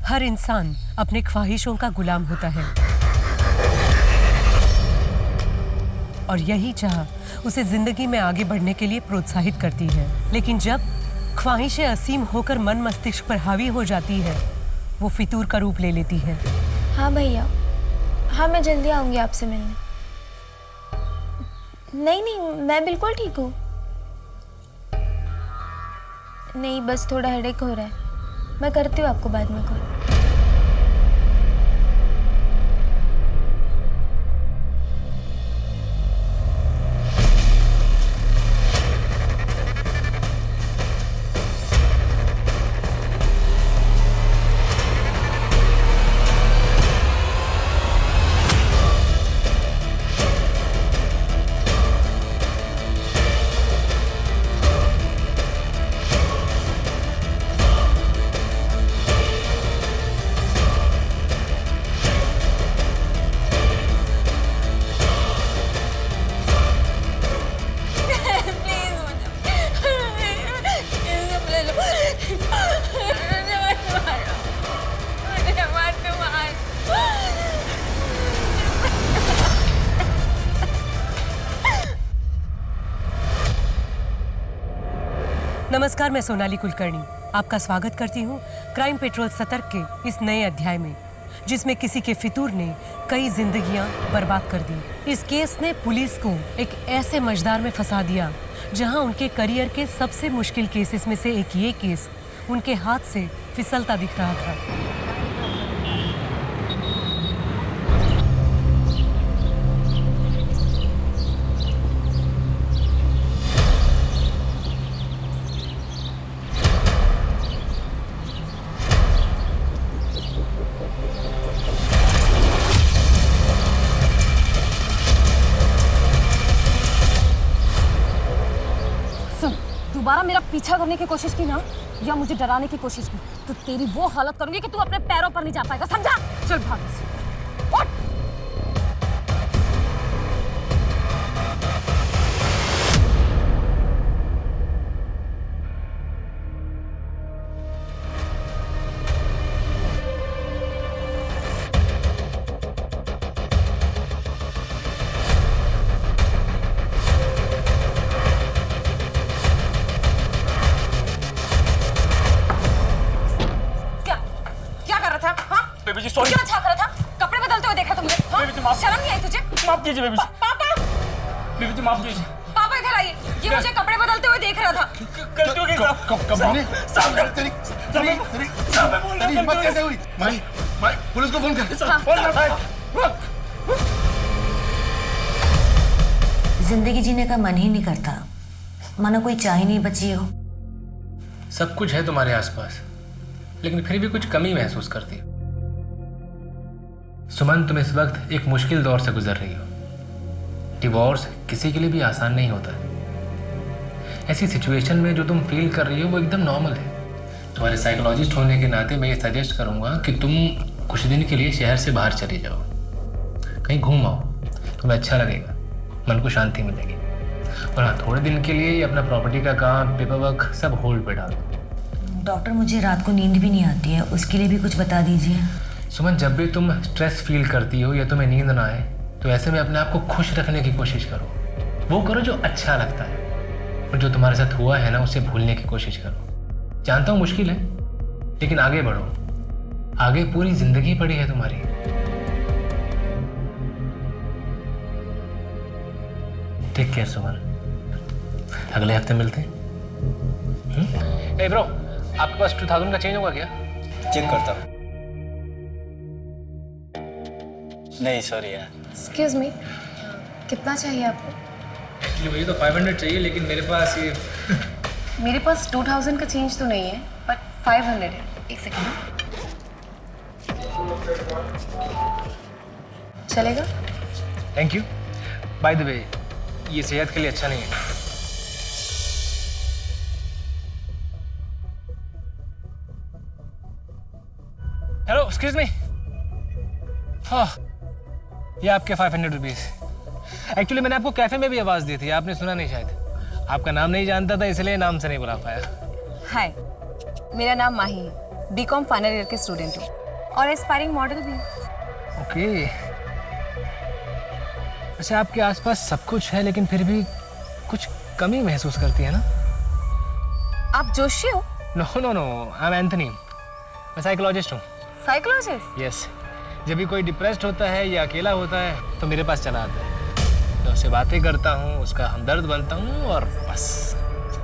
हर इंसान अपने ख्वाहिशों का गुलाम होता है और यही चाह उसे जिंदगी में आगे बढ़ने के लिए प्रोत्साहित करती है। लेकिन जब ख्वाहिशें असीम होकर मन मस्तिष्क पर हावी हो जाती है, वो फितूर का रूप ले लेती है। हाँ भैया, हाँ मैं जल्दी आऊंगी आपसे मिलने। नहीं, मैं बिल्कुल ठीक हूँ। नहीं, बस थोड़ा हेडेक हो रहा है। मैं करती हूँ आपको बाद में कॉल। नमस्कार, मैं सोनाली कुलकर्णी आपका स्वागत करती हूँ क्राइम पेट्रोल सतर्क के इस नए अध्याय में, जिसमें किसी के फितूर ने कई जिंदगियां बर्बाद कर दी। इस केस ने पुलिस को एक ऐसे मझधार में फंसा दिया जहां उनके करियर के सबसे मुश्किल केसेस में से एक ये केस उनके हाथ से फिसलता दिख रहा था। दोबारा मेरा पीछा करने की कोशिश की ना, या मुझे डराने की कोशिश की, तो तेरी वो हालत करूंगी कि तू अपने पैरों पर नहीं जा पाएगा, समझा? चल भाग से। उठ। बेबी जी सॉरी। क्या छाप रहा था? कपड़े बदलते हुए देखा तुमने? हाँ? बेबी जी माफ। शर्म नहीं आई तुझे? माफ कीजिए बेबी जी। पापा! बेबी जी माफ कीजिए। पापा इधर आइए। ये मुझे कपड़े बदलते हुए देख रहा था। गलती हो गई साहब। कब मैंने साहब तेरी साहब बोल रहा हूं, हिम्मत कैसे हुई? भाई पुलिस को फोन कर। हाँ। फोन कर। जिंदगी जीने का मन ही नहीं करता, मानो कोई चाह ही नहीं बची हो। सब कुछ है तुम्हारे आसपास, लेकिन फिर भी कुछ कमी महसूस करती हो। सुमन, तुम इस वक्त एक मुश्किल दौर से गुजर रही हो। डिवोर्स किसी के लिए भी आसान नहीं होता। ऐसी सिचुएशन में जो तुम फील कर रही हो वो एकदम नॉर्मल है। तुम्हारे साइकोलॉजिस्ट होने के नाते मैं ये सजेस्ट करूंगा कि तुम कुछ दिन के लिए शहर से बाहर चले जाओ, कहीं घूम आओ, तुम्हें अच्छा लगेगा, मन को शांति मिलेगी। और हाँ, थोड़े दिन के लिए अपना प्रॉपर्टी का काम, पेपर वर्क सब होल्ड पे डाल दो। डॉक्टर, मुझे रात को नींद भी नहीं आती है, उसके लिए भी कुछ बता दीजिए। सुमन, जब भी तुम स्ट्रेस फील करती हो या तुम्हें नींद ना आए, तो ऐसे में अपने आप को खुश रखने की कोशिश करो। वो करो जो अच्छा लगता है, और जो तुम्हारे साथ हुआ है ना, उसे भूलने की कोशिश करो। जानता हूँ मुश्किल है, लेकिन आगे बढ़ो। आगे पूरी जिंदगी पड़ी है तुम्हारी। टेक केयर सुमन। अगले हफ्ते मिलते हैं। ए ब्रो, आपके पास 2000 का चेंज होगा क्या? चेक करता हूँ। नहीं सॉरी यार। एक्सक्यूज मी, कितना चाहिए आपको? एक्चुअली मुझे तो 500 चाहिए, लेकिन मेरे पास ये मेरे पास 2000 का चेंज तो नहीं है, बट 500 है। एक सेकेंड। चलेगा? Thank you. By the way, ये सेहत के लिए अच्छा नहीं है। Hello, excuse me. हाँ, ये आपके 500 रुपीज़। एक्चुअली मैंने आपको कैफे में भी आवाज़ दी थी, आपने सुना नहीं शायद। आपका नाम नहीं जानता था, इसलिए नाम से नहीं बुला पाया। हाय, मेरा नाम माही है। बीकॉम फाइनल ईयर के स्टूडेंट हूँ और एस्पायरिंग मॉडल भी हूँ। ओके। अच्छा, आपके आसपास सब कुछ है लेकिन फिर भी कुछ कमी महसूस करती है ना? आप जोशी हो? No no no, I am Anthony. मैं साइकोलॉजिस्ट हूँ। साइकोलॉजिस्ट? यस। जब भी कोई डिप्रेस्ड होता है या अकेला होता है तो मेरे पास चला आता है। मैं उससे बातें करता हूँ, उसका हमदर्द बनता हूँ और बस।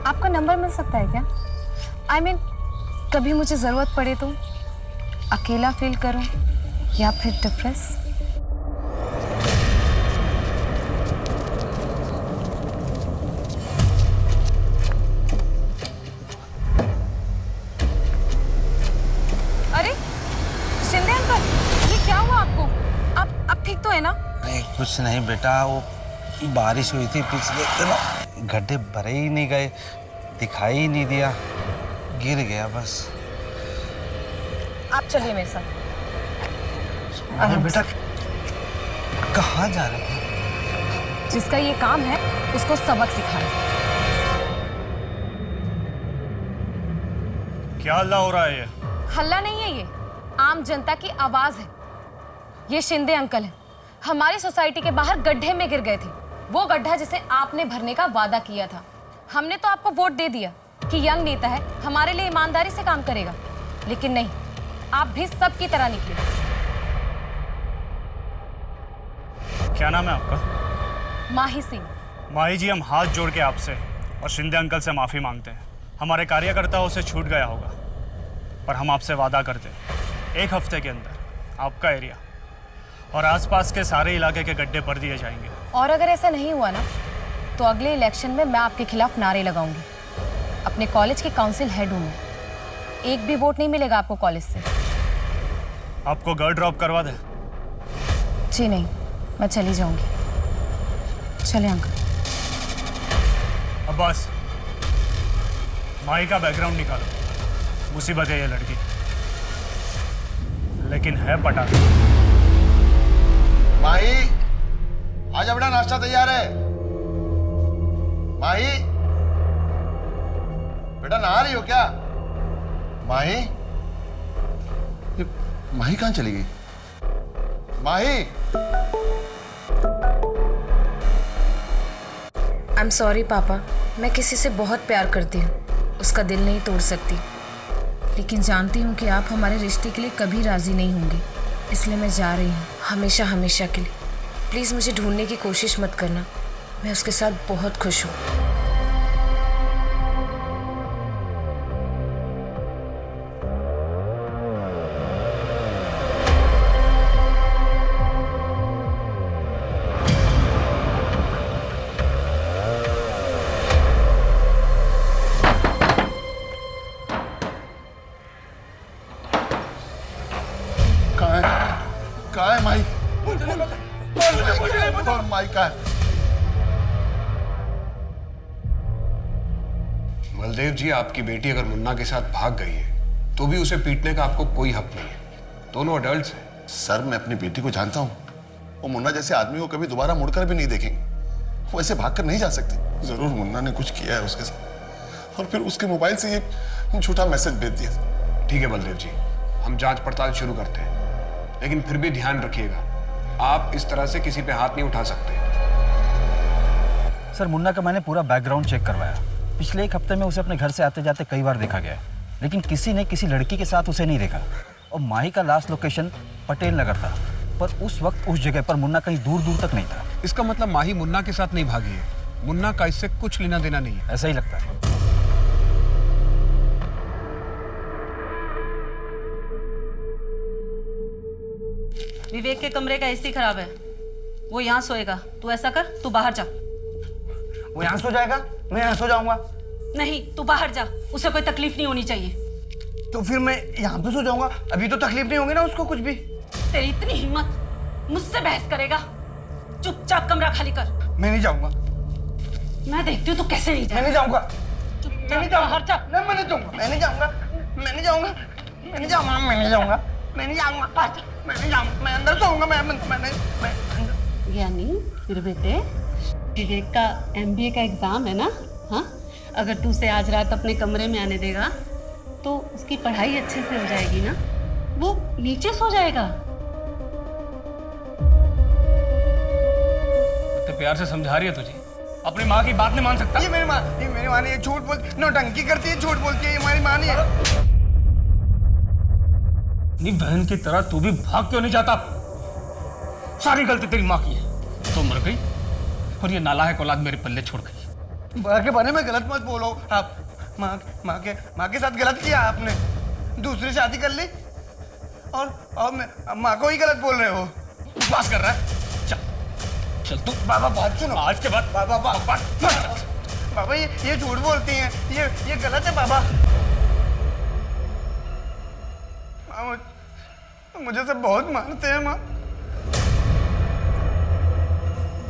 आपका नंबर मिल सकता है क्या? आई मीन, कभी मुझे ज़रूरत पड़े तो, अकेला फील करूँ या फिर डिप्रेस। अरे शिंदे अंकल, ये क्या हुआ आपको? आप ठीक तो है ना? नहीं कुछ नहीं बेटा, वो बारिश हुई थी पिछले दिनों, गड्ढे भरे ही नहीं गए, दिखाई ही नहीं दिया, गिर गया बस। आप चलिए मेरे साथ। अरे बेटा कहाँ जा रहे हैं? जिसका ये काम है उसको सबक सिखाना। क्या हल्ला हो रहा है ये? हल्ला नहीं है, ये आम जनता की आवाज है। ये शिंदे अंकल हैं, हमारी सोसाइटी के बाहर गड्ढे में गिर गए थे। वो गड्ढा जिसे आपने भरने का वादा किया था। हमने तो आपको वोट दे दिया कि यंग नेता है, हमारे लिए ईमानदारी से काम करेगा, लेकिन नहीं, आप भी सबकी तरह निकले। क्या नाम है आपका? माही सिंह। माही जी, हम हाथ जोड़ के आपसे और शिंदे अंकल से माफ़ी मांगते हैं। हमारे कार्यकर्ताओं से छूट गया होगा, पर हम आपसे वादा करते हैं 1 हफ्ते के अंदर आपका एरिया और आसपास के सारे इलाके के गड्ढे भर दिए जाएंगे। और अगर ऐसा नहीं हुआ ना, तो अगले इलेक्शन में मैं आपके खिलाफ नारे लगाऊंगी। अपने कॉलेज की काउंसिल हेड हूँ मैं, एक भी वोट नहीं मिलेगा आपको कॉलेज से। आपको घर ड्रॉप करवा दें? जी नहीं, मैं चली जाऊंगी। चले अंकल। अब्बास, माही का बैकग्राउंड निकालो। मुसीबत है ये लड़की, लेकिन है पटा। माही, आजा बेटा, नाश्ता तैयार है। माही, बेटा नहा रही हो क्या? माही, ये माही कहाँ चली गई? माही, आई एम सॉरी पापा, मैं किसी से बहुत प्यार करती हूँ, उसका दिल नहीं तोड़ सकती, लेकिन जानती हूँ कि आप हमारे रिश्ते के लिए कभी राजी नहीं होंगे, इसलिए मैं जा रही हूँ, हमेशा हमेशा के लिए। प्लीज़ मुझे ढूंढने की कोशिश मत करना, मैं उसके साथ बहुत खुश हूँ। कहाँ है माही? माही कहाँ है? बलदेव जी, आपकी बेटी अगर मुन्ना के साथ भाग गई है तो भी उसे पीटने का आपको कोई हक नहीं है। दोनों अडल्ट्स हैं। सर, मैं अपनी बेटी को जानता हूँ, वो मुन्ना जैसे आदमी को कभी दोबारा मुड़कर भी नहीं देखेंगे। वो ऐसे भागकर नहीं जा सकते। जरूर मुन्ना ने कुछ किया है उसके साथ और फिर उसके मोबाइल से ये झूठा मैसेज भेज दिया। ठीक है बलदेव जी, हम जांच पड़ताल शुरू करते हैं, लेकिन फिर भी ध्यान रखिएगा, आप इस तरह से किसी पे हाथ नहीं उठा सकते। सर, मुन्ना का मैंने पूरा बैकग्राउंड चेक करवाया। पिछले 1 हफ्ते में उसे अपने घर से आते जाते कई बार देखा गया है, लेकिन किसी ने किसी लड़की के साथ उसे नहीं देखा। और माही का लास्ट लोकेशन पटेल नगर था, पर उस वक्त उस जगह पर मुन्ना कहीं दूर दूर तक नहीं था। इसका मतलब माही मुन्ना के साथ नहीं भागी है। मुन्ना का इससे कुछ लेना देना नहीं है। ऐसा ही लगता है। विवेक के कमरे का एसी खराब है, वो यहाँ सोएगा। तू ऐसा कर, तू बाहर जा। वो यहाँ सो जाएगा, मैं यहाँ सो जाऊंगा। नहीं, तू बाहर जा, उसे कोई तकलीफ नहीं होनी चाहिए। तो फिर मैं यहाँ पे सो जाऊंगा, अभी तो तकलीफ नहीं होगी ना उसको कुछ भी। तेरी इतनी हिम्मत, मुझसे बहस करेगा? चुपचाप कमरा खाली कर। मैं नहीं जाऊंगा। मैं देखती हूँ तू कैसे नहीं मैं नहीं जाऊंगा। मैं नहीं जाऊंगा। हट जा। मैं नहीं जाऊंगा। मैं नहीं जाऊंगा। मैं नहीं जाऊंगा। मैं नहीं जाऊंगा। मैं नहीं जाऊंगा। मैं नहीं जाऊंगा। मैं नहीं जाऊंगा। मैं अंदर सोऊंगा। मैं यानी फिर बेटे, विवेक का MBA का एग्जाम है ना? हाँ, अगर तू उसे आज रात अपने कमरे में आने देगा तो उसकी पढ़ाई अच्छे से हो जाएगी ना। वो नीचे सो जाएगा। तो प्यार से समझा रही है तुझे, अपनी माँ की बात नहीं मान सकता। ये मेरी माँ नहीं है, झूठ बोलती, नौटंकी करती है, झूठ बोलती है, ये हमारी माँ नहीं है। नहीं, बहन की तरह तू भी भाग क्यों नहीं जाता? सारी गलती तेरी माँ की है। तो मर गई और ये नालायक औलाद मेरे पल्ले छोड़ गई। माँ के बारे में गलत मत बोलो आप। माँ के साथ गलत किया आपने, दूसरी शादी कर ली और माँ को ही गलत बोल रहे हो। बस कर रहा है। चल तू। बाबा बात सुनो, आज के बाद बाबा ये झूठ बोलती हैं, ये गलत है बाबा। मुझे सब बहुत मानते हैं माँ।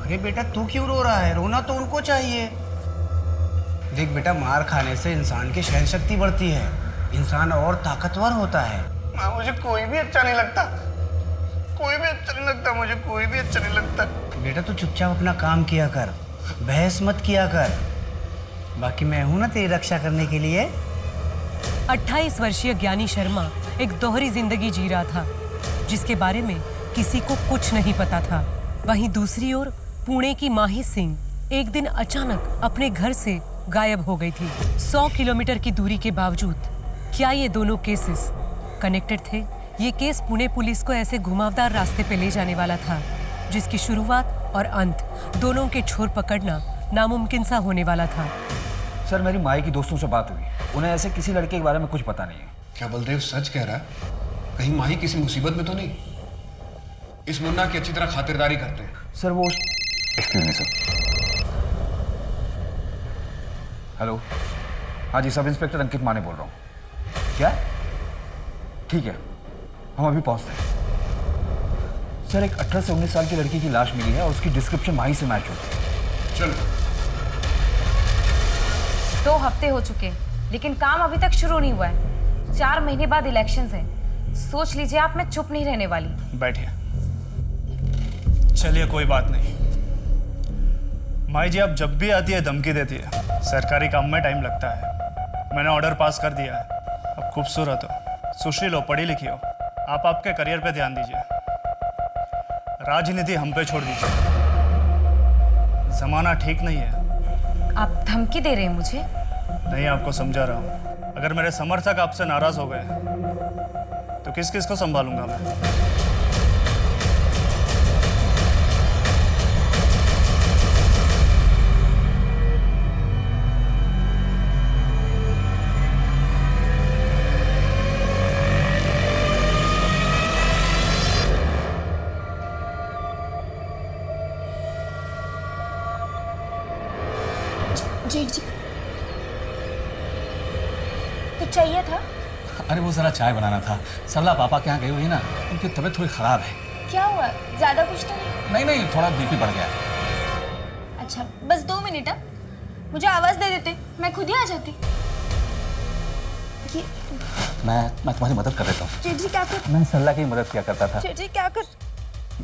अरे बेटा तू क्यों रो रहा है? रोना तो उनको चाहिए। देख बेटा, मार खाने से इंसान की सहन शक्ति बढ़ती है, इंसान और ताकतवर होता है। माँ मुझे कोई भी अच्छा नहीं लगता, कोई भी अच्छा नहीं लगता, मुझे कोई भी अच्छा नहीं लगता। बेटा तू चुपचाप अपना काम किया कर, बहस मत किया कर, बाकी मैं हूं ना तेरी रक्षा करने के लिए। 28 वर्षीय ज्ञानी शर्मा एक दोहरी जिंदगी जी रहा था, जिसके बारे में किसी को कुछ नहीं पता था। वहीं दूसरी ओर पुणे की माही सिंह एक दिन अचानक अपने घर से गायब हो गई थी। 100 किलोमीटर की दूरी के बावजूद क्या ये दोनों केसेस कनेक्टेड थे? ये केस पुणे पुलिस को ऐसे घुमावदार रास्ते पे ले जाने वाला था जिसकी शुरुआत और अंत दोनों के छोर पकड़ना नामुमकिन सा होने वाला था। सर मेरी माई की दोस्तों से बात हुई, उन्हें ऐसे किसी लड़के के बारे में कुछ पता नहीं है। क्या बलदेव सच कह रहा है? कहीं माही किसी मुसीबत में तो नहीं? इस मुन्ना की अच्छी तरह खातिरदारी करते हैं। सर वो एक्सक्यूज मी सर। हेलो, हाँ जी, सब इंस्पेक्टर अंकित माने बोल रहा हूँ। क्या? ठीक है, हम अभी पहुँचते हैं। सर एक 18 से 19 साल की लड़की की लाश मिली है और उसकी डिस्क्रिप्शन माही से मैच होती है। चलो। 2 हफ्ते हो चुके हैं, लेकिन काम अभी तक शुरू नहीं हुआ है। 4 महीने बाद इलेक्शंस हैं। सोच लीजिए आप, मैं चुप नहीं रहने वाली। बैठिए। चलिए कोई बात नहीं। माई जी, आप जब भी आती है धमकी देती है। सरकारी काम में टाइम लगता है। मैंने ऑर्डर पास कर दिया है। आप खूबसूरत हो, सुशील हो, पढ़ी लिखी हो। आप आपके करियर पे ध्यान दीजिए, राजनीति हम पे छोड़ दीजिए। जमाना ठीक नहीं है। आप धमकी दे रहे हैं मुझे? नहीं, आपको समझा रहा हूँ। अगर मेरे समर्थक आपसे नाराज हो गए तो किस किस को संभालूंगा मैं? जेठ जी, तो चाहिए था? अरे वो जरा चाय बनाना था। सरला पापा के यहाँ गई हुई है ना, उनकी तबीयत थोड़ी खराब है। क्या हुआ? ज्यादा कुछ तो नहीं? नहीं नहीं, थोड़ा बीपी बढ़ गया। अच्छा बस 2 मिनट, मुझे आवाज दे देते, मैं खुद ही आ जाती। ये मैं तुम्हारी मदद कर देता हूँ। जेठ जी क्या कर? मैं सरला की मदद किया करता था। जेठ जी क्या कर?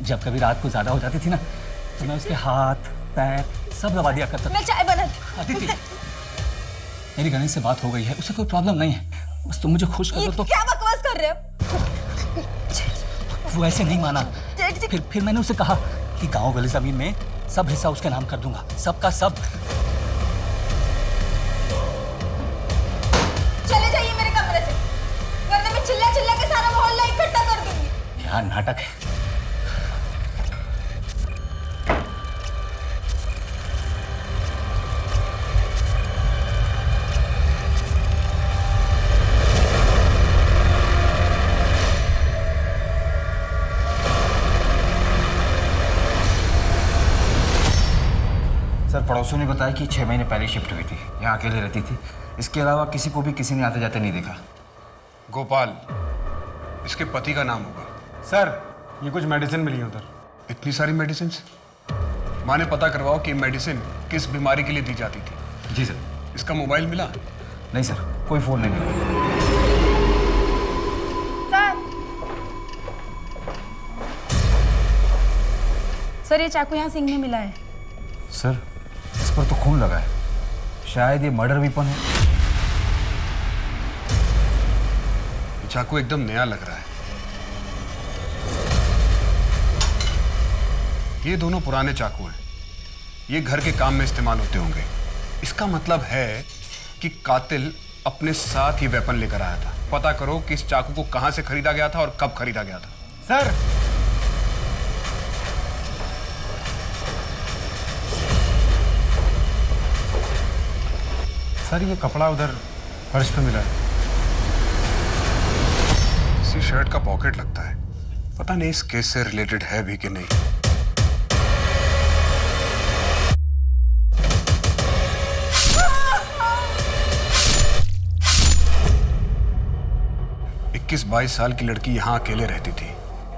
जब कभी रात को ज्यादा हो जाती थी ना, तो मैं उसके हाथ पैर सब दबा दिया करता था। मैं चाय बनाती। अदिति, मेरी गणेश से बात हो गई है, उसे कोई प्रॉब्लम नहीं है, बस तुम मुझे खुश कर दो तो। क्या बकवास कर रहे हो? वो ऐसे नहीं माना। फिर मैंने उसे कहा कि गांव वाली जमीन में सब हिस्सा उसके नाम कर दूंगा, सबका सब। चले जाइए मेरे कमरे से, वरना मैं चिल्ला चिल्ला के सारा मोहल्ला इकट्ठा कर दूंगी। क्या नाटक है। सर पड़ोसियों ने बताया कि 6 महीने पहले शिफ्ट हुई थी, यहाँ अकेले रहती थी। इसके अलावा किसी को भी किसी ने आते जाते नहीं देखा। गोपाल, इसके पति का नाम होगा। सर ये कुछ मेडिसिन मिली उधर। इतनी सारी मेडिसिन? माँ ने पता करवाओ कि मेडिसिन किस बीमारी के लिए दी जाती थी। जी सर। इसका मोबाइल मिला? नहीं सर, कोई फोन नहीं मिला। सर ये चाकू यहाँ सिंह में मिला है। सर इस पर तो खून लगा है, शायद ये मर्डर वेपन है। चाकू एकदम नया लग रहा है। ये दोनों पुराने चाकू हैं। ये घर के काम में इस्तेमाल होते होंगे। इसका मतलब है कि कातिल अपने साथ ये वेपन लेकर आया था। पता करो कि इस चाकू को कहां से खरीदा गया था और कब खरीदा गया था। सर, सर ये कपड़ा उधर फर्श पे मिला है। किसी शर्ट का पॉकेट लगता है। पता नहीं इस केस से रिलेटेड है भी कि नहीं। इक्कीस 22 साल की लड़की यहां अकेले रहती थी।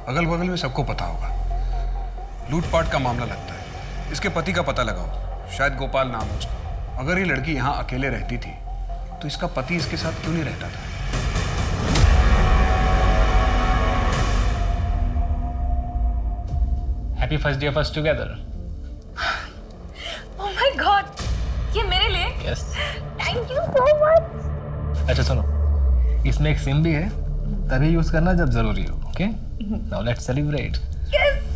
अगल बगल में सबको पता होगा। लूटपाट का मामला लगता है। इसके पति का पता लगाओ, शायद गोपाल नाम हो उसका। अगर ये लड़की यहां अकेले रहती थी तो इसका पति इसके साथ क्यों नहीं रहता था? Happy first day first together. Oh my God, ये मेरे लिए? Yes. Thank you so much. अच्छा सुनो, इसमें एक सिम भी है, तभी यूज करना जब जरूरी हो। Okay, now let's celebrate. Yes.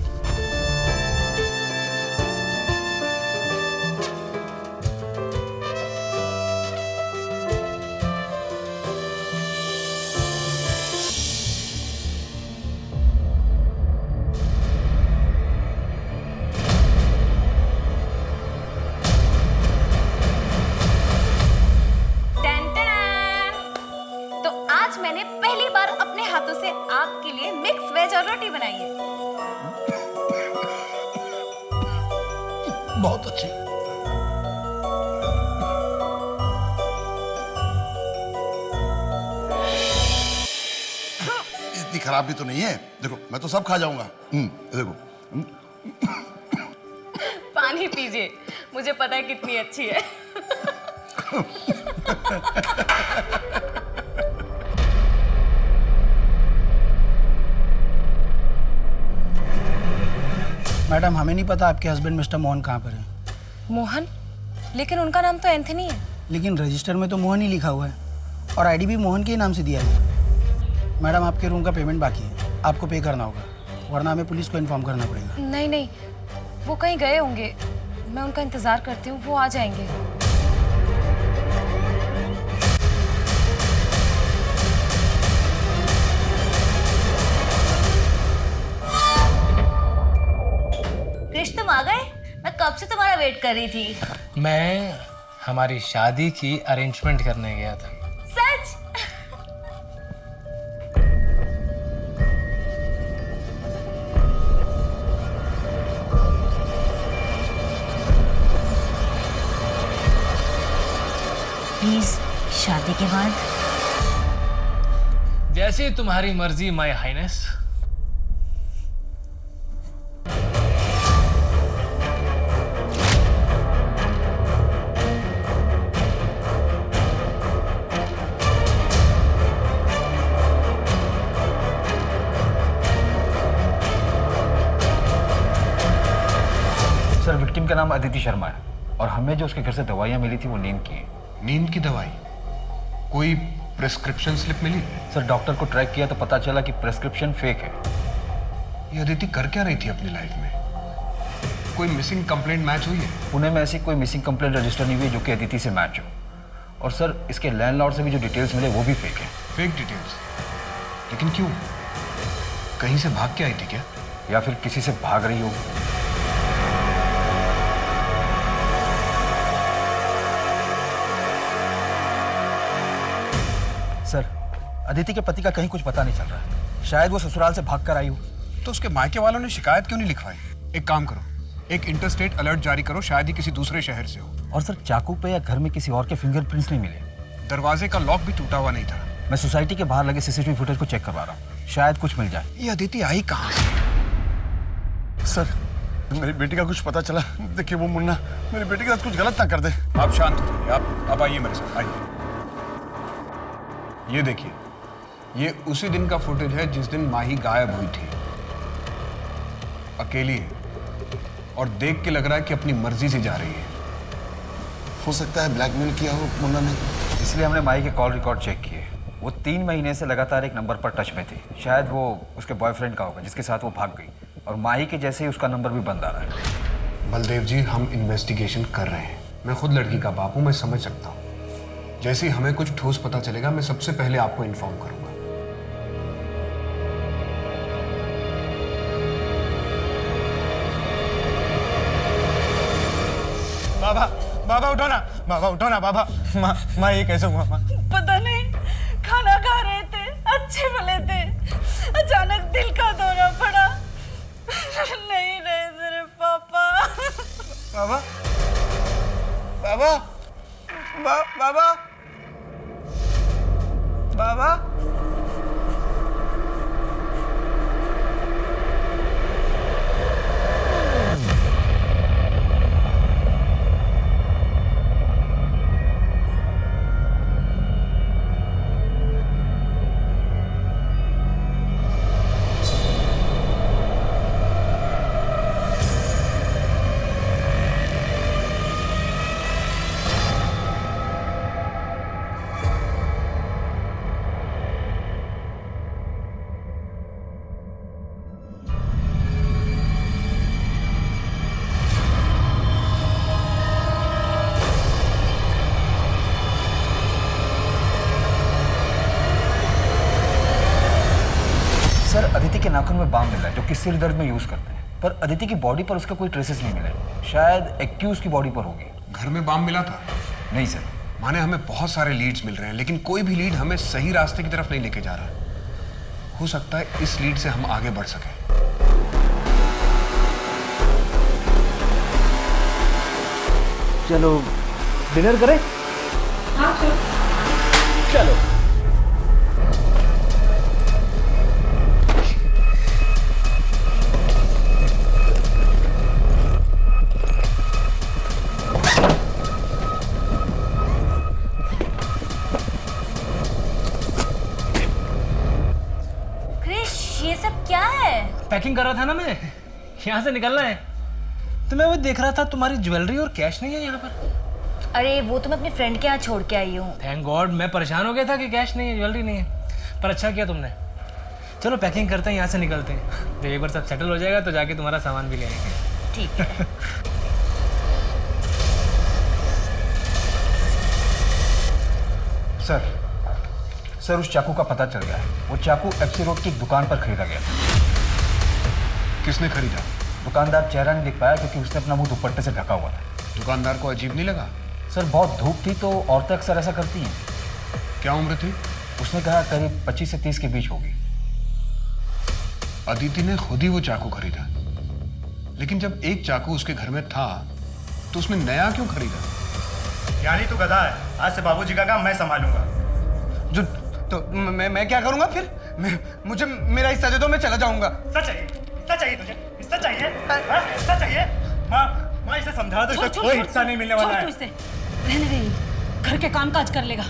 मैंने पहली बार अपने हाथों से आपके लिए मिक्स वेज और रोटी बनाई है। बहुत अच्छी। इतनी खराब भी तो नहीं है। देखो मैं तो सब खा जाऊंगा। देखो। पानी पीजिए, मुझे पता है कितनी अच्छी है। मैडम हमें नहीं पता आपके हस्बैंड मिस्टर मोहन कहाँ पर है। मोहन? लेकिन उनका नाम तो एंथनी है। लेकिन रजिस्टर में तो मोहन ही लिखा हुआ है और आईडी भी मोहन के ही नाम से दिया है। मैडम आपके रूम का पेमेंट बाकी है, आपको पे करना होगा, वरना हमें पुलिस को इन्फॉर्म करना पड़ेगा। नहीं नहीं, वो कहीं गए होंगे, मैं उनका इंतजार करती हूँ, वो आ जाएंगे। कृष्ण तुम आ गए? मैं कब से तुम्हारा वेट कर रही थी। मैं हमारी शादी की अरेंजमेंट करने गया था। सच? प्लीज शादी के बाद? जैसे तुम्हारी मर्जी माय हाइनेस। सर विक्टिम का नाम अदिति शर्मा है और हमें जो उसके घर से दवाइयाँ मिली थी वो नींद की है। नींद की दवाई? कोई प्रेस्क्रिप्शन स्लिप मिली? सर डॉक्टर को ट्रैक किया तो पता चला कि प्रेस्क्रिप्शन फेक है। ये अदिति कर क्या रही थी अपनी लाइफ में? कोई मिसिंग कंप्लेंट मैच हुई है? पुणे में ऐसी कोई मिसिंग कंप्लेंट रजिस्टर नहीं हुई जो कि अदिति से मैच हो। और सर इसके लैंडलॉर्ड से भी जो डिटेल्स मिले वो भी फेक है। Fake details? लेकिन क्यों? कहीं से भाग के आई थी क्या? या फिर किसी से भाग रही हो। सर अदिति के पति का कहीं कुछ पता नहीं चल रहा है। शायद वो ससुराल से भाग कर आई हो। तो उसके मायके वालों ने शिकायत क्यों नहीं लिखवाई? एक काम करो, एक इंटरस्टेट अलर्ट जारी करो, शायद ही किसी दूसरे शहर से हो। और सर चाकू पे या घर में किसी और के फिंगरप्रिंट्स नहीं मिले। दरवाजे का लॉक भी टूटा हुआ नहीं था। मैं सोसाइटी के बाहर लगे सीसीटीवी फुटेज को चेक करवा रहा हूँ, शायद कुछ मिल जाए। ये अदिति आई कहाँ से? सर मेरी बेटी का कुछ पता चला। देखिए वो मुन्ना मेरी बेटी के साथ कुछ गलत ना कर दे। आप शांत हो जाइए, आप आइए मेरे साथ, आइए। ये देखिए, ये उसी दिन का फुटेज है जिस दिन माही गायब हुई थी। अकेली है और देख के लग रहा है कि अपनी मर्जी से जा रही है। हो सकता है ब्लैकमेल किया हो मुन्ना ने, इसलिए हमने माही के कॉल रिकॉर्ड चेक किए। वो 3 महीने से लगातार एक नंबर पर टच में थी। शायद वो उसके बॉयफ्रेंड का होगा जिसके साथ वो भाग गई, और माही के जैसे ही उसका नंबर भी बंद आ रहा है। बलदेव जी, हम इन्वेस्टिगेशन कर रहे हैं। मैं खुद लड़की का बाप हूँ, मैं समझ सकता हूँ। जैसे ही हमें कुछ ठोस पता चलेगा मैं सबसे पहले आपको इन्फॉर्म करूँगा। बाबा, बाबा उठो ना, बाबा उठो ना, बाबा। माँ ये कैसे हुआ माँ? पता नहीं, खाना खा रहे थे, अच्छे भले थे, अचानक दिल का दौरा पड़ा। नहीं रहे तेरे पापा। बाबा, बाबा, बाबा, बाबा। सर, अदिति के नाखून में बाम मिला है जो कि सिर दर्द में यूज करते हैं, पर अदिति की बॉडी पर उसका कोई ट्रेसेस नहीं मिले। शायद एक्यूज की बॉडी पर होगी। घर में बाम मिला था? नहीं सर। माने हमें बहुत सारे लीड्स मिल रहे हैं, लेकिन कोई भी लीड हमें सही रास्ते की तरफ नहीं लेके जा रहा। हो सकता है इस लीड से हम आगे बढ़ सकें। चलो डिनर करें? हाँ चलो। पैकिंग कर रहा था ना मैं, यहाँ से निकलना है। तो मैं वो देख रहा था तुम्हारी ज्वेलरी और कैश नहीं है यहाँ पर। अरे वो तो मैं अपने फ्रेंड के यहाँ छोड़ के आई हूँ। थैंक गॉड, मैं परेशान हो गया था कि कैश नहीं है, ज्वेलरी नहीं है। पर अच्छा किया तुमने। चलो पैकिंग करते हैं, यहाँ से निकलते हैं। जब एक बार सब सेटल हो जाएगा तो जाके तुम्हारा सामान भी ले आएंगे। ठीक है। सर उस चाकू का पता चल गया है। वो चाकू एफसी रोड की एक दुकान पर खरीदा गया था। किसने खरीदा? दुकानदार चेहरा नहीं दिख पाया क्योंकि उसने अपना मुंह दुपट्टे से ढका हुआ था। दुकानदार को अजीब नहीं लगा? सर बहुत धूप थी तो औरतें अक्सर ऐसा करती हैं। क्या उम्र थी? उसने कहा करीब 25 से 30 के बीच होगी। अदिति ने खुद ही वो चाकू खरीदा, लेकिन जब एक चाकू उसके घर में था तो उसने नया क्यों खरीदा? यानी तू गधा है। आज से बाबूजी का काम मैं संभालूंगा। जो तो मैं क्या करूंगा फिर? मुझे मेरा हिस्सा दे दो, मैं चला जाऊंगा। हिस्सा चाहिए? हिस्सा चाहिए तुझे? हिस्सा चाहिए? हिस्सा चाहिए? माँ इसे समझा दो, इसे कोई हिस्सा नहीं मिलने वाला है। इसे रहने दे, घर के काम काज कर लेगा।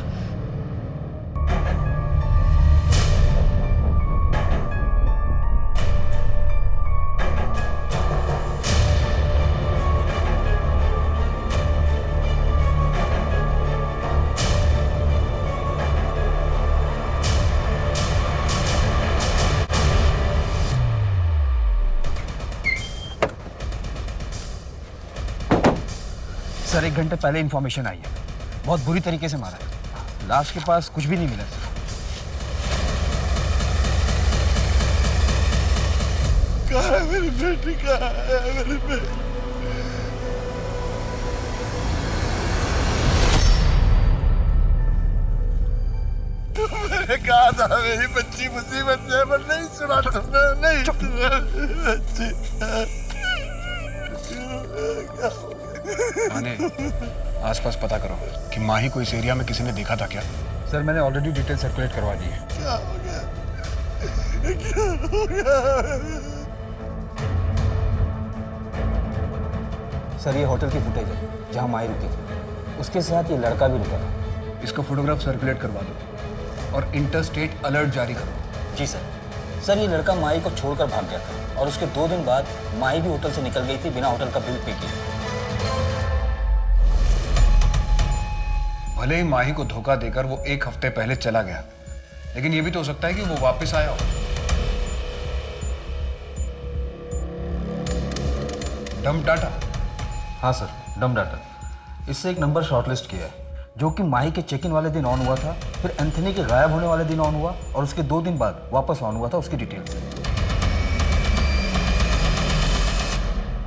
सर 1 घंटे पहले इंफॉर्मेशन आई है, बहुत बुरी तरीके से मारा है। लाश के पास कुछ भी नहीं मिला सर। कहाँ है मेरी बेटी? कहाँ है मेरी बेटी? मैंने कहा था मेरी बच्ची मुसीबत में, पर नहीं सुना तुमने। नहीं सुना बच्ची। माने आसपास पता करो कि माही को इस एरिया में किसी ने देखा था क्या? सर मैंने ऑलरेडी डिटेल सर्कुलेट करवा दी है। क्या हो गया? क्या हो गया? सर ये होटल की फुटेज है जहाँ माही रुकी थी, उसके साथ ये लड़का भी रुका था। इसको फोटोग्राफ सर्कुलेट करवा दो और इंटरस्टेट अलर्ट जारी करो। जी सर। सर ये लड़का माही को छोड़कर भाग गया था और उसके 2 दिन बाद माही भी होटल से निकल गई थी बिना होटल का बिल पे किए। भले ही माही को धोखा देकर वो 1 हफ्ते पहले चला गया, लेकिन ये भी तो हो सकता है कि वो वापस आया हो। Dump data? हाँ सर, डंप डाटा। इससे एक नंबर शॉर्टलिस्ट किया है जो कि माही के चेक इन वाले दिन ऑन हुआ था, फिर एंथनी के गायब होने वाले दिन ऑन हुआ और उसके 2 दिन बाद वापस ऑन हुआ था, उसकी डिटेल से।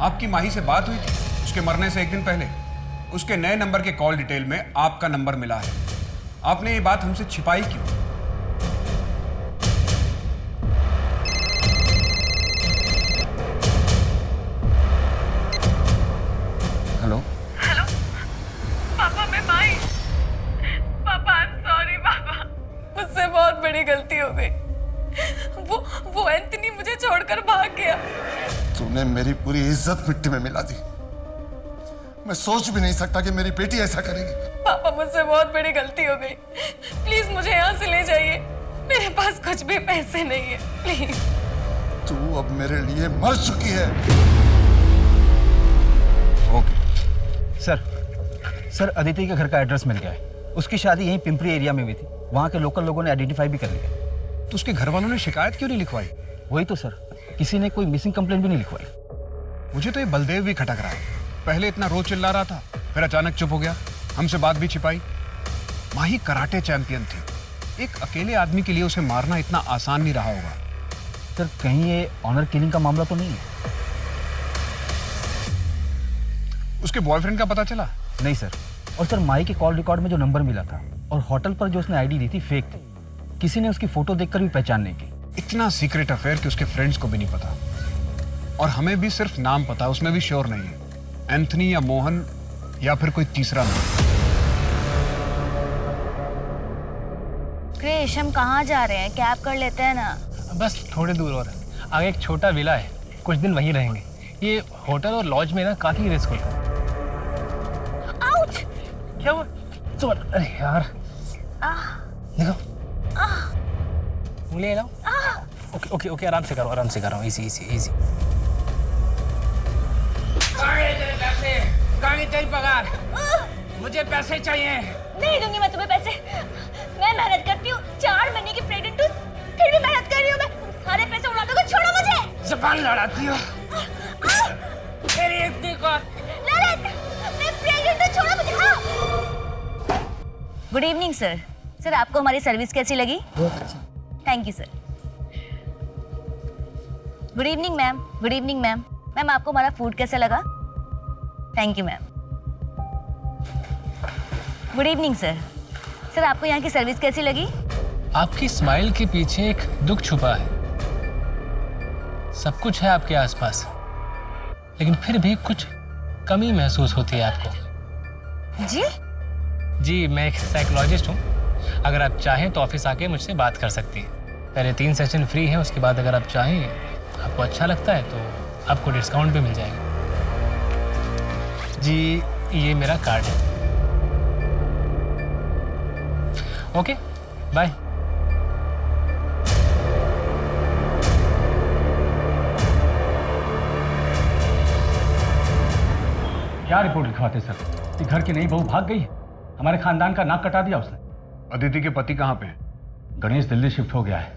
आपकी माही से बात हुई थी उसके मरने से 1 दिन पहले? उसके नए नंबर के कॉल डिटेल में आपका नंबर मिला है। आपने ये बात हमसे छिपाई क्यों? हेलो हेलो पापा, मैं माही। पापा आई एम सॉरी पापा, मुझसे बहुत बड़ी गलती हो गई। वो एंथनी मुझे छोड़कर भाग गया। तूने मेरी पूरी इज्जत मिट्टी में मिला दी। मैं सोच भी नहीं सकता कि मेरी बेटी ऐसा करेगी। पापा मुझसे बहुत बड़ी गलती हो गई, प्लीज मुझे यहाँ से ले जाइए। मेरे पास कुछ भी पैसे नहीं है, प्लीज। तू अब मेरे लिए मर चुकी है। ओके सर, अदिति के घर का एड्रेस मिल गया है। उसकी शादी यहीं पिंपरी एरिया में हुई थी। वहाँ के लोकल लोगों ने आइडेंटिफाई भी कर लिया। तो उसके घर वालों ने शिकायत क्यों नहीं लिखवाई? वही तो सर, किसी ने कोई मिसिंग कंप्लेंट भी नहीं लिखवाई। मुझे तो ये बलदेव भी खटक रहा है। पहले इतना रोज चिल्ला रहा था, फिर अचानक चुप हो गया, हमसे बात भी छिपाई। माही कराटे चैंपियन थी। एक अकेले आदमी के लिए उसे मारना इतना आसान नहीं रहा होगा। सर कहीं ये ऑनर किलिंग का मामला तो नहीं है? उसके बॉयफ्रेंड का पता चला? नहीं सर। और सर माही के कॉल रिकॉर्ड में जो नंबर मिला था और होटल पर जो उसने आईडी दी थी फेक थी। किसी ने उसकी फोटो देखकर भी पहचान नहीं की। इतना सीक्रेट अफेयर कि उसके फ्रेंड्स को भी नहीं पता, और हमें भी सिर्फ नाम पता, उसमें भी श्योर नहीं है एंथनी या मोहन या फिर कोई तीसरा नाम। क्रिश, हम कहाँ जा रहे हैं? कैब कर लेते हैं ना। बस थोड़ी दूर और आगे एक छोटा विला है, कुछ दिन वहीं रहेंगे। ये होटल और लॉज में ना काफी रिस्क होता है। आउच! क्या हुआ? अरे यार देखो, उंगली लाओ। ओके ओके ओके, आराम से करो, इजी। कहाँ तेरी पगार? मुझे पैसे चाहिए। नहीं दूंगी मैं तुम्हें पैसे। मैं मेहनत करती हूँ, 4 महीने की प्रेग्नेंट हूँ, फिर भी मेहनत कर रही हूँ। मैं सारे पैसे उड़ा दूंगा, छोड़ो मुझे। जबान लड़ाती हो। तेरी इतनी कौन? ललित, मैं प्रेग्नेंट हूँ, छोड़ो मुझे। हाँ। Good evening sir. सर आपको हमारी सर्विस कैसी लगी? बहुत अच्छा। Thank you sir. Good evening ma'am. Good evening ma'am. Ma'am आपको हमारा फूड कैसा लगा? Thank you ma'am. Good evening sir. Sir आपको यहाँ की सर्विस कैसी लगी? आपकी स्माइल के पीछे एक दुख छुपा है। सब कुछ है आपके आसपास, लेकिन फिर भी कुछ कमी महसूस होती है आपको। जी, मैं एक साइकोलॉजिस्ट हूँ। अगर आप चाहें तो ऑफिस आके मुझसे बात कर सकती हैं। पहले 3 सेशन फ्री हैं, उसके बाद अगर आप चाहें, आपको अच्छा लगता है तो आपको डिस्काउंट भी मिल जाएगा। जी, ये मेरा कार्ड है। Okay, bye. क्या रिपोर्ट लिखवाते सर? कि घर की नई बहू भाग गई है, हमारे खानदान का नाक कटा दिया उसने। अदिति के पति कहाँ पे हैं? गणेश दिल्ली शिफ्ट हो गया है।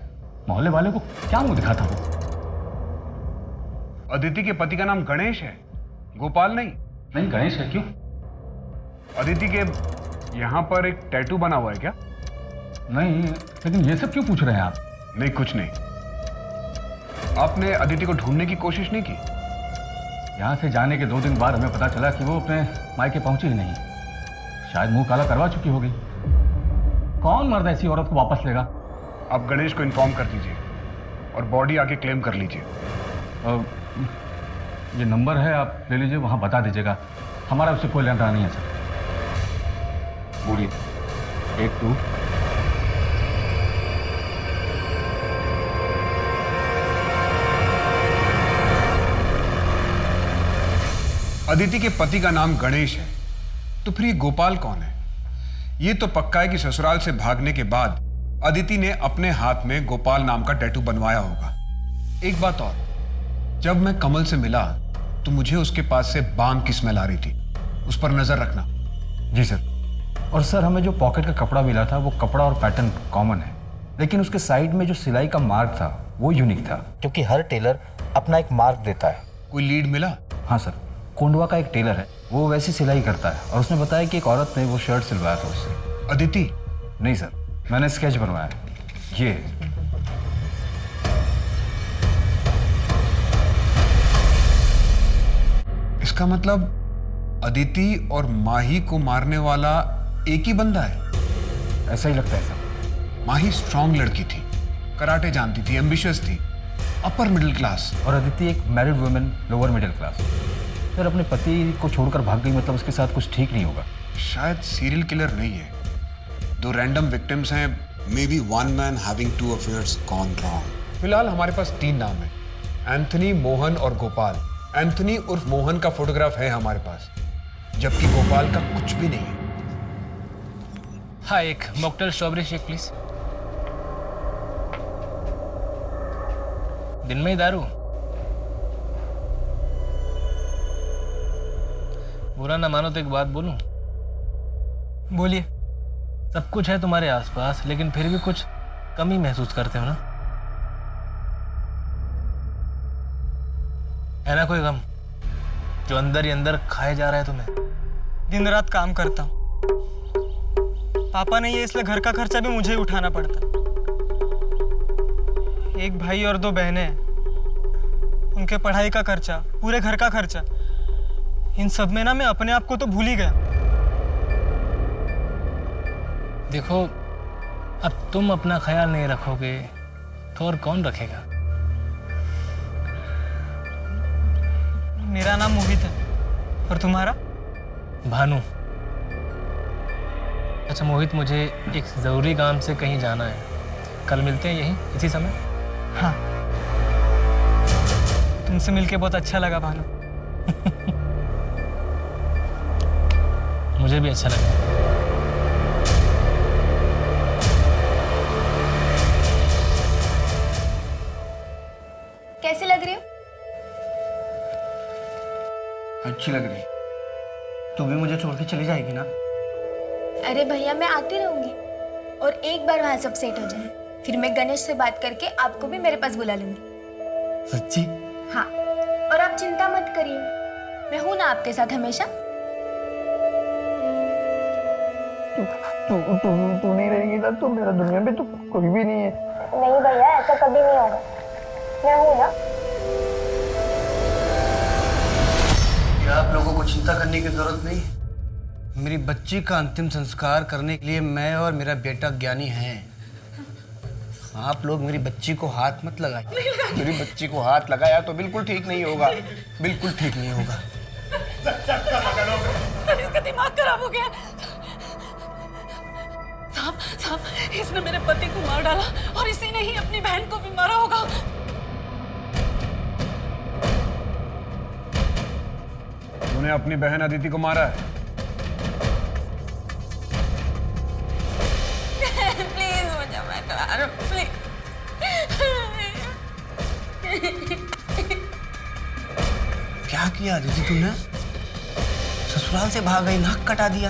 मोहल्ले वाले को क्या मुंह दिखाता वो? अदिति के पति का नाम गणेश है, गोपाल नहीं? नहीं, गणेश है। क्यों? अदिति के यहाँ पर एक टैटू बना हुआ है क्या? नहीं, लेकिन ये सब क्यों पूछ रहे हैं आप? नहीं, कुछ नहीं। आपने अदिति को ढूंढने की कोशिश नहीं की? यहाँ से जाने के 2 दिन बाद हमें पता चला कि वो अपने मायके पहुंची ही नहीं। शायद मुंह काला करवा चुकी होगी। कौन मर्द ऐसी औरत को वापस लेगा? आप गणेश को इन्फॉर्म कर दीजिए और बॉडी आके क्लेम कर लीजिए। ये नंबर है, आप ले लीजिए, वहां बता दीजिएगा। हमारा उससे कोई लेना नहीं है सर। बोलिए। 1 2। अदिति के पति का नाम गणेश है, तो फिर ये गोपाल कौन है? ये तो पक्का है कि ससुराल से भागने के बाद अदिति ने अपने हाथ में गोपाल नाम का टैटू बनवाया होगा। एक बात और, जब मैं कमल से मिला तो मुझे उसके पास से बाम की स्मेल आ रही थी, उस पर नजर रखना। जी सर। और सर हमें जो पॉकेट का कपड़ा मिला था वो कपड़ा और पैटर्न कॉमन है, लेकिन उसके साइड में जो सिलाई का मार्क था वो यूनिक था, क्योंकि हर टेलर अपना एक मार्क देता है। कोई लीड मिला? हाँ सर, कोंडवा का एक टेलर है, वो वैसी सिलाई करता है और उसने बताया कि एक औरत ने वो शर्ट सिलवाया था उससे। अदिति? नहीं सर, मैंने स्केच बनवाया है, ये। इसका मतलब अदिति और माही को मारने वाला एक ही बंदा है? ऐसा ही लगता है सर। माही स्ट्रांग लड़की थी, कराटे जानती थी, एम्बिशियस थी, अपर मिडिल क्लास। और अदिति एक married women, lower middle class. Sir अपने पति को छोड़कर भाग गई, मतलब उसके साथ कुछ ठीक नहीं होगा। शायद सीरियल किलर नहीं है, 2 रैंडम विक्टिम्स हैं। May be one man having 2 affairs gone wrong. फिलहाल हमारे पास 3 नाम हैं, एंथनी, मोहन और गोपाल। एंथनी उर्फ मोहन का फोटोग्राफ है हमारे पास, जबकि गोपाल का कुछ भी नहीं है। हाँ, एक मॉकटेल स्ट्रॉबेरी शेक प्लीज। दिन में ही दारू? बुरा ना मानो तो एक बात बोलूं? बोलिए। सब कुछ है तुम्हारे आसपास, लेकिन फिर भी कुछ कमी महसूस करते हो ना? है ना कोई गम जो अंदर ही अंदर खाए जा रहा है तुम्हें? दिन रात काम करता हूँ, पापा नहीं है इसलिए घर का खर्चा भी मुझे ही उठाना पड़ता। एक भाई और 2 बहनें हैं, उनके पढ़ाई का खर्चा, पूरे घर का खर्चा, इन सब में ना मैं अपने आप को तो भूल ही गया। देखो, अब तुम अपना ख्याल नहीं रखोगे तो और कौन रखेगा? मेरा नाम मोहित है, और तुम्हारा? भानु। अच्छा मोहित, मुझे एक ज़रूरी काम से कहीं जाना है, कल मिलते हैं यहीं इसी समय? हाँ, तुमसे मिलके बहुत अच्छा लगा भानु। मुझे भी अच्छा लगा। कैसी लग रही हो? अच्छी लग रही। तू भी मुझे छोड़ के चली जाएगी ना? अरे भैया, मैं आती रहूंगी, और एक बार वहां सब सेट हो जाए फिर मैं गणेश से बात करके आपको भी मेरे पास बुला लूंगी। सच्ची? हाँ, और आप चिंता मत करिए, मैं हूं ना आपके साथ हमेशा। तू नहीं रहेगी ना तो मेरा दुनिया में तो कोई भी नहीं है। नहीं भैया, ऐसा कभी नहीं होगा, मैं हूं ना। आप लोगों को चिंता करने की जरूरत नहीं। मेरी बच्ची का अंतिम संस्कार करने के लिए मैं और मेरा बेटा ज्ञानी हैं। आप लोग मेरी बच्ची को हाथ मत लगाइए। मेरी बच्ची को हाथ लगाया तो बिल्कुल ठीक नहीं होगा, बिल्कुल ठीक नहीं होगा। इसका दिमाग खराब हो गया। साहब, इसने मेरे पति को मार डाला और इसी ने ही अपनी बहन को भी मारा होगा। तूने अपनी बहन अदिति को मारा है? प्लीज मुझे मत मारो, प्लीज। क्या किया अदिति तूने? ससुराल से भाग गई, नाक कटा दिया,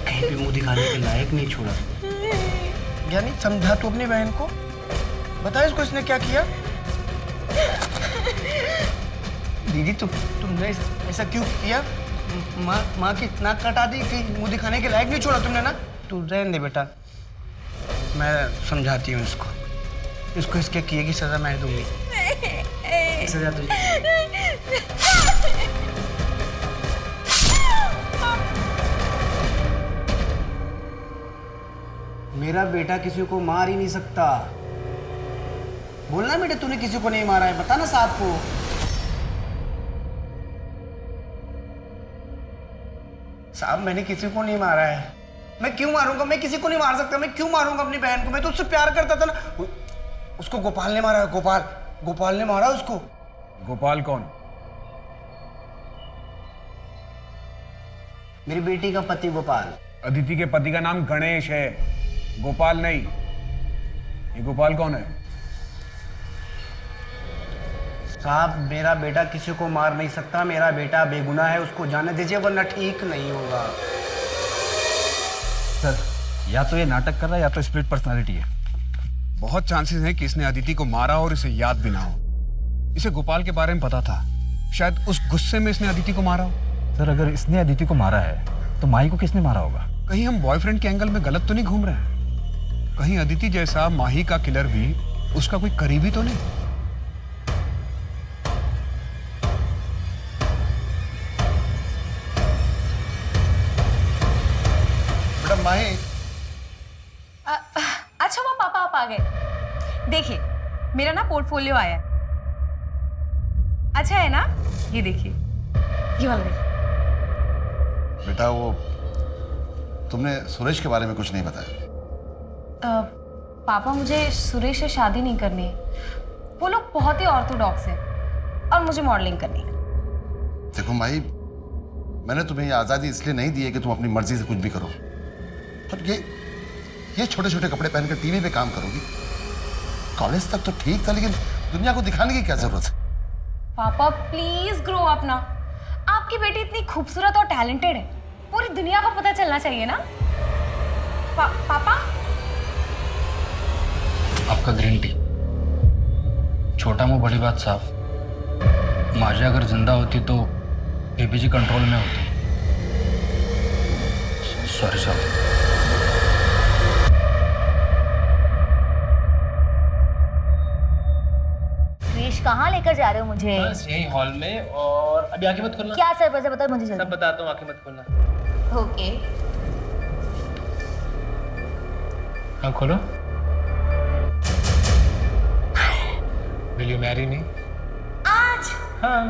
कहीं पे मुंह दिखाने के लायक नहीं छोड़ा। यानी समझा तू अपनी बहन को, बता इसको इसने क्या किया। दीदी तुमने ऐसा क्यों किया? माँ की नाक कटा दी, कहीं मुंह दिखाने के लायक नहीं छोड़ा तुमने ना। तू रहने दे बेटा, मैं समझाती हूँ इसको इसके किए की सजा मैं दूंगी। सजा तुझे। मेरा बेटा किसी को मार ही नहीं सकता। बोलना बेटा तूने किसी को नहीं मारा है, बता ना साहब को। साहब मैंने किसी को नहीं मारा है। मैं क्यों मारूंगा? मैं किसी को नहीं मार सकता। मैं क्यों मारूंगा अपनी बहन को? मैं तो उससे प्यार करता था ना। उसको गोपाल ने मारा है। गोपाल ने मारा उसको। गोपाल कौन? मेरी बेटी का पति गोपाल। अदिति के पति का नाम गणेश है, गोपाल नहीं। ये गोपाल कौन है? साहब मेरा बेटा किसी को मार नहीं सकता। मेरा बेटा बेगुनाह है, उसको जाने दीजिए वरना ठीक नहीं होगा। सर या तो ये नाटक कर रहा है या तो स्प्लिट पर्सनालिटी है। बहुत चांसेस हैं कि इसने अदिति को मारा और इसे याद भी ना हो। इसे गोपाल के बारे में पता था, शायद उस गुस्से में इसने अदिति को मारा हो। सर अगर इसने अदिति को मारा है तो माही को किसने मारा होगा? कहीं हम बॉयफ्रेंड के एंगल में गलत तो नहीं घूम रहे हैं? कहीं अदिति जैसा माही का किलर भी उसका कोई करीबी तो नहीं? बेटा माही। अच्छा वो पापा आप आ गए। देखिए मेरा ना पोर्टफोलियो आया है। अच्छा है ना? ये देखिए, ये वाला देखिए। बेटा वो तुमने सुरेश के बारे में कुछ नहीं बताया। पापा मुझे सुरेश से शादी नहीं करनी है। वो लोग बहुत ही ऑर्थोडॉक्स हैं और मुझे मॉडलिंग करनी है। देखो माही, मैंने तुम्हें ये आज़ादी इसलिए नहीं दी है कि तुम अपनी मर्जी से कुछ भी करो। पर ये छोटे छोटे कपड़े पहनकर टीवी पे काम करोगी? कॉलेज तक तो ठीक था, लेकिन दुनिया को दिखाने की क्या जरूरत है? पापा प्लीज ग्रो अप ना। आपकी बेटी इतनी खूबसूरत और टैलेंटेड है, पूरी दुनिया को पता चलना चाहिए ना। पापा आपका ग्रीन टी। छोटा मुंह बड़ी बात साफ। माजी अगर जिंदा होती तो एपीजी कंट्रोल में होती। सॉरी साहब। कहाँ लेकर जा रहे हो मुझे? बस यही हॉल में, और अभी आंखें मत खोलना। क्या सर वैसे बताओ मुझे जल्दी। सब बताता हूँ, आंखें मत खोलना। ओके। हाँ खोलो। Will you marry me? आज? हाँ।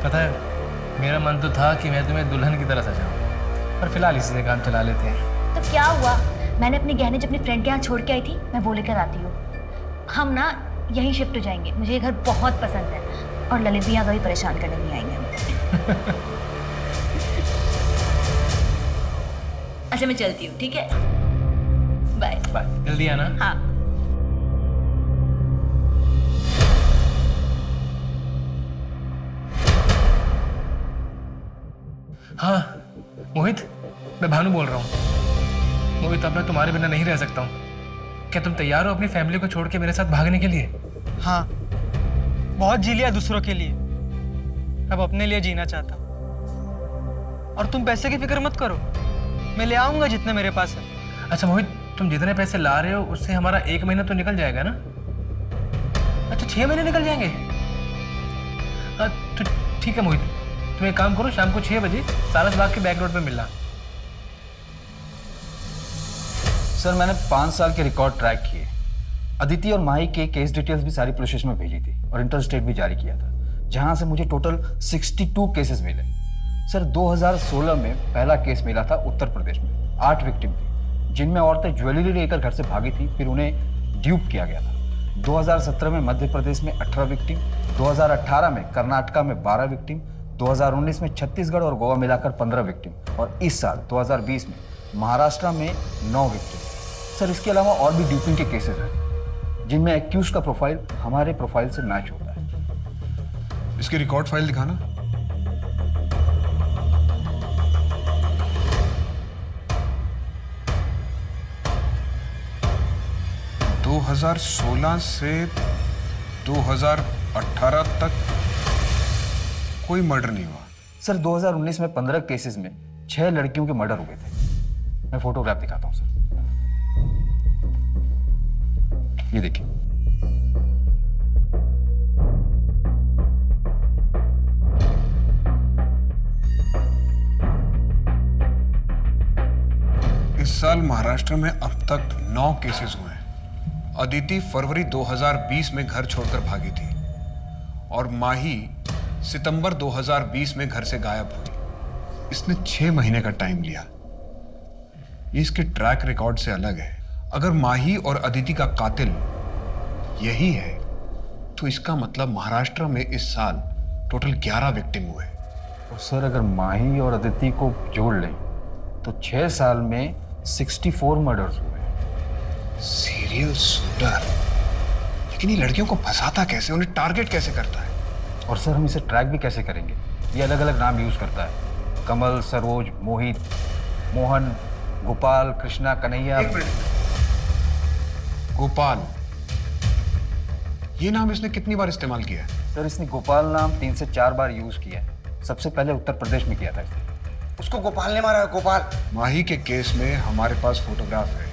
पता है मेरा मन तो था कि मैं तुम्हें दुल्हन की तरह सजाऊं, पर फिलहाल इसी से काम चला लेते हैं। तो क्या हुआ? मैंने अपने गहने जब अपनी फ्रेंड के यहाँ छोड़ के आई थी, मैं वो लेकर आती हूँ। हम ना यहीं शिफ्ट हो जाएंगे। मुझे ये घर बहुत पसंद है और ललित भी यहाँ कभी परेशान करने नहीं आएंगे हमें। अच्छा मैं चलती हूँ, ठीक है? Bye bye. जल्दी आना। हाँ। हाँ मोहित, मैं भानु बोल रहा हूँ। मोहित अब मैं तुम्हारे बिना नहीं रह सकता हूँ। क्या तुम तैयार हो अपनी फैमिली को छोड़ के मेरे साथ भागने के लिए? हाँ, बहुत जी लिया दूसरों के लिए, अब अपने लिए जीना चाहता हूँ। और तुम पैसे की फिक्र मत करो, मैं ले आऊंगा जितने मेरे पास है। अच्छा मोहित, तुम जितने पैसे ला रहे हो उससे हमारा 1 महीना तो निकल जाएगा ना? अच्छा 6 महीने निकल जाएंगे? तो ठीक है मोहित, तुम एक काम करो, शाम को 6 बजे सारस बाग के बैक रोड पे मिलना। सर मैंने 5 साल के रिकॉर्ड ट्रैक किए। अदिति और माही के केस डिटेल्स भी सारी पुलिस स्टेशन में भेजी थी और इंटर स्टेट भी जारी किया था, जहां से मुझे टोटल 62 केसेस मिले। सर 2016 में पहला केस मिला था उत्तर प्रदेश में। 8 विक्टिम थी, जिनमें औरतें ज्वेलरी लेकर घर से भागी थी, फिर उन्हें ड्यूप किया गया था। 2017 में मध्य प्रदेश में 18 विक्टिम, 2018 में कर्नाटका में 12 विक्टिम, 2019 में छत्तीसगढ़ और गोवा मिलाकर 15 विक्टिम, और इस साल 2020 में महाराष्ट्र में 9 विक्टिम। सर इसके अलावा और भी ड्यूपिंग के केसेस हैं, जिनमें एक्यूज का प्रोफाइल हमारे प्रोफाइल से मैच होता है। इसकी रिकॉर्ड फाइल दिखाना। दो 2016 से 2018 तक कोई मर्डर नहीं हुआ। सर 2019 में 15 केसेस में 6 लड़कियों के मर्डर हुए थे। मैं फोटोग्राफ दिखाता हूं सर, ये देखिए। इस साल महाराष्ट्र में अब तक 9 केसेस हुए हैं। अदिति फरवरी 2020 में घर छोड़कर भागी थी और माही सितंबर 2020 में घर से गायब हुई। इसने 6 महीने का टाइम लिया। ये इसके ट्रैक रिकॉर्ड से अलग है। अगर माही और अदिति का कातिल यही है तो इसका मतलब महाराष्ट्र में इस साल टोटल 11 विक्टिम हुए। और सर अगर माही और अदिति को जोड़ लें तो 6 साल में 64 मर्डर्स हुए। सीरियल शूटर, लेकिन ये लड़कियों को फंसाता कैसे, उन्हें टारगेट कैसे करता है? और सर हम इसे ट्रैक भी कैसे करेंगे? ये अलग अलग नाम यूज़ करता है। कमल, सरोज, मोहित, मोहन, गोपाल, कृष्णा, कन्हैया। गोपाल, ये नाम इसने कितनी बार इस्तेमाल किया है? सर इसने गोपाल नाम 3 से 4 बार यूज़ किया है। सबसे पहले उत्तर प्रदेश में किया था इसने। उसको गोपाल ने मारा है, गोपाल। माही के केस में हमारे पास फोटोग्राफ है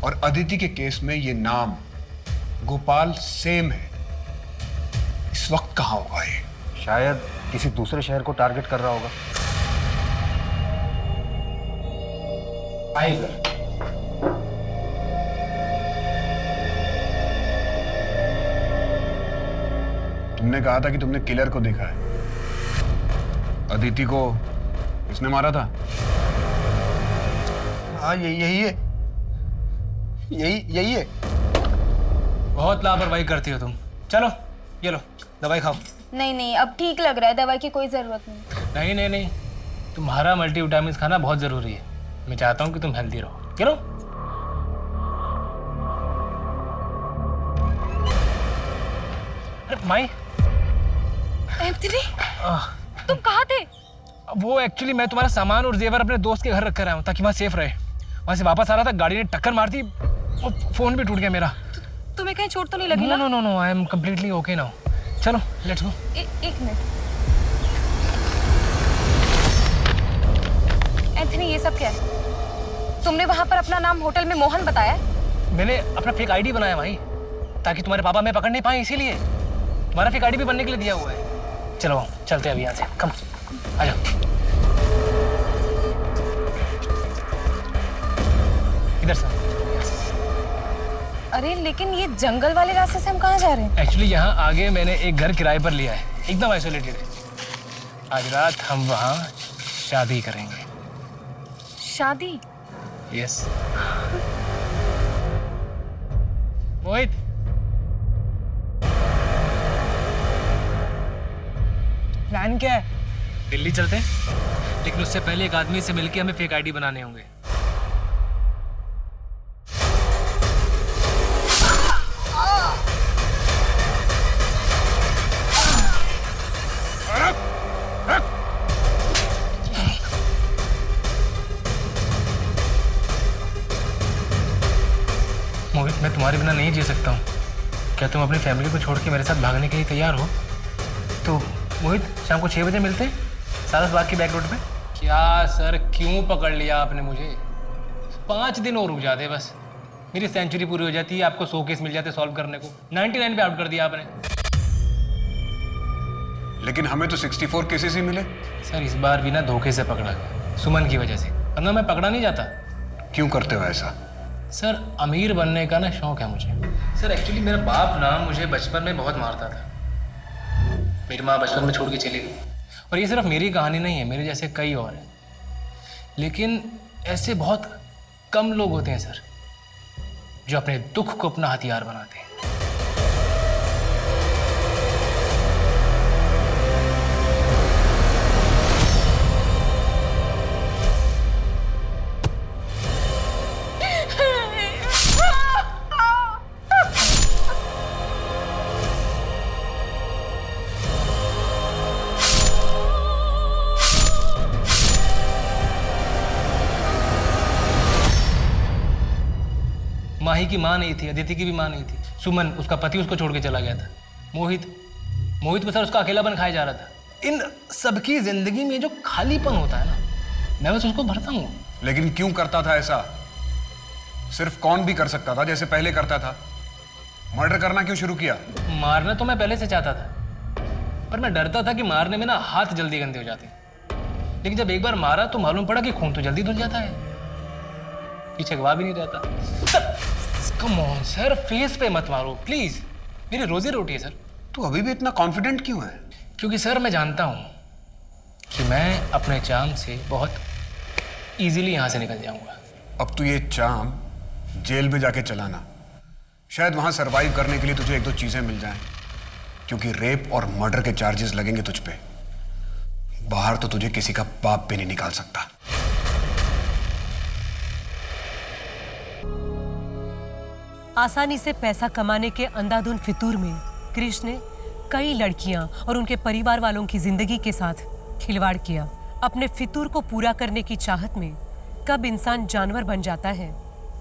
और अदिति के केस में ये नाम गोपाल सेम है। इस वक्त कहाँ होगा ये? शायद किसी दूसरे शहर को टारगेट कर रहा होगा। आइए सर। तुमने कहा था कि तुमने किलर को देखा है। अदिति को किसने मारा था? हाँ यही है, यही है। बहुत लापरवाही करती हो तुम। चलो ये लो दवाई खाओ। नहीं, अब ठीक लग रहा है, दवाई की कोई ज़रूरत नहीं। नहीं, तुम्हारा मल्टीविटामिन खाना बहुत ज़रूरी है। मैं चाहता हूँ कि तुम हेल्दी रहो। चलो। अरे माई। एंथनी, तुम कहाँ थे? वो एक्चुअली मैं तुम्हारा सामान और जेवर अपने दोस्त के घर रख कर आया हूँ ताकि वहाँ सेफ रहे। वहाँ से वापस आ रहा था, गाड़ी ने टक्कर मार दी और फोन भी टूट गया मेरा। तुम्हें कहीं चोट तो नहीं लगी ना? No, I am completely okay now. चलो लेट्स गो। एक मिनट एंथनी, ये सब क्या है? तुमने वहां पर अपना नाम होटल में मोहन बताया? मैंने अपना फेक आईडी बनाया भाई, ताकि तुम्हारे पापा मैं पकड़ नहीं पाए, इसीलिए तुम्हारा फेक आईडी भी बनने के लिए दिया हुआ है। चलो चलते हैं अभी यहाँ से। कम आ जाओ। इधर से। अरे लेकिन ये जंगल वाले रास्ते से हम कहाँ जा रहे हैं? एक्चुअली यहाँ आगे मैंने एक घर किराए पर लिया है, एकदम आइसोलेटेड है। आज रात हम वहाँ शादी करेंगे। शादी? यस। मोहित, प्लान क्या है? दिल्ली चलते हैं, लेकिन उससे पहले एक आदमी से मिलके हमें फेक आईडी बनाने होंगे। मोहित, मैं तुम्हारे बिना नहीं जी सकता हूँ। क्या तुम अपनी फैमिली को छोड़ के मेरे साथ भागने के लिए तैयार हो? तो मोहित, शाम को 6 बजे मिलते हैं सारस बाग की बैक रोड पे। क्या सर, क्यों पकड़ लिया आपने मुझे? 5 दिन और रुक जाते बस, मेरी सेंचुरी पूरी हो जाती है, आपको 100 केस मिल जाते सॉल्व करने को। 99 पे आउट कर दिया आपने। लेकिन हमें तो 64 केसेस ही मिले। सर इस बार भी ना धोखे से पकड़ा गया, सुमन की वजह से, वरना मैं पकड़ा नहीं जाता। क्यों करते हो ऐसा? सर अमीर बनने का ना शौक है मुझे। सर एक्चुअली मेरा बाप ना मुझे बचपन में बहुत मारता था। मेरी माँ बचपन में छोड़ के चली गई। और ये सिर्फ मेरी कहानी नहीं है, मेरे जैसे कई और हैं। लेकिन ऐसे बहुत कम लोग होते हैं सर, जो अपने दुख को अपना हथियार बनाते हैं। माही की माँ नहीं थी, अदिति की भी माँ नहीं थी। सुमन, उसका पति उसको छोड़ के चला गया था। मोहित को सर उसका अकेलापन खाया जा रहा था। इन सबकी जिंदगी में जो खालीपन होता है ना, मैं बस उसको भरता हूँ। लेकिन क्यों करता था ऐसा? सिर्फ कौन भी कर सकता था जैसे पहले करता था। मर्डर करना क्यों शुरू किया? मारना तो मैं पहले से चाहता था, पर मैं डरता था कि मारने में ना हाथ जल्दी गंदे हो जाते। लेकिन जब एक बार मारा तो मालूम पड़ा कि खून तो जल्दी धुल जाता है, पीछे गवाह भी नहीं रहता। कम ऑन सर, फेस पे मत मारो प्लीज, मेरी रोजी रोटी है सर। तू अभी भी इतना कॉन्फिडेंट क्यों है? क्योंकि सर मैं जानता हूं कि मैं अपने चाम से बहुत इजीली यहां से निकल जाऊंगा। अब तू ये चाम जेल में जाके चलाना, शायद वहां सरवाइव करने के लिए तुझे 1-2 चीजें मिल जाएं, क्योंकि रेप और मर्डर के चार्जेस लगेंगे तुझ पे। बाहर तो तुझे किसी का बाप भी नहीं निकाल सकता। आसानी से पैसा कमाने के अंधाधुन फितूर में कृष्ण ने कई लड़कियां और उनके परिवार वालों की जिंदगी के साथ खिलवाड़ किया। अपने फितूर को पूरा करने की चाहत में कब इंसान जानवर बन जाता है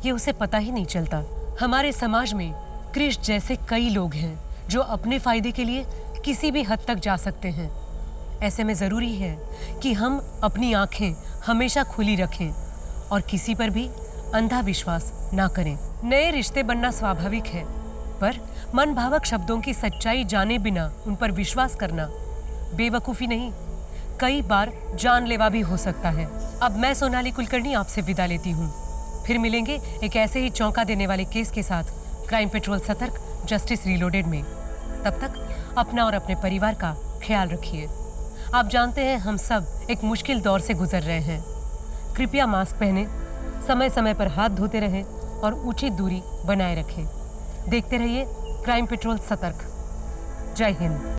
ये उसे पता ही नहीं चलता। हमारे समाज में क्रिश जैसे कई लोग हैं जो अपने फायदे के लिए किसी भी हद तक जा सकते हैं। ऐसे में जरूरी है कि हम अपनी आंखें हमेशा खुली रखें और किसी पर भी अंधा विश्वास ना करें। नए रिश्ते बनना स्वाभाविक है, पर मन भावक शब्दों की सच्चाई जाने बिना उन पर विश्वास करना बेवकूफ़ी नहीं, कई बार जानलेवा भी हो सकता है। अब मैं सोनाली कुलकर्णी आपसे विदा लेती हूँ। फिर मिलेंगे एक ऐसे ही चौंका देने वाले केस के साथ क्राइम पेट्रोल सतर्क जस्टिस रीलोडेड में। तब तक अपना और अपने परिवार का ख्याल रखिए। आप जानते हैं हम सब एक मुश्किल दौर से गुजर रहे हैं। कृपया मास्क पहने, समय समय पर हाथ धोते रहें और उचित दूरी बनाए रखें। देखते रहिए क्राइम पेट्रोल सतर्क। जय हिंद।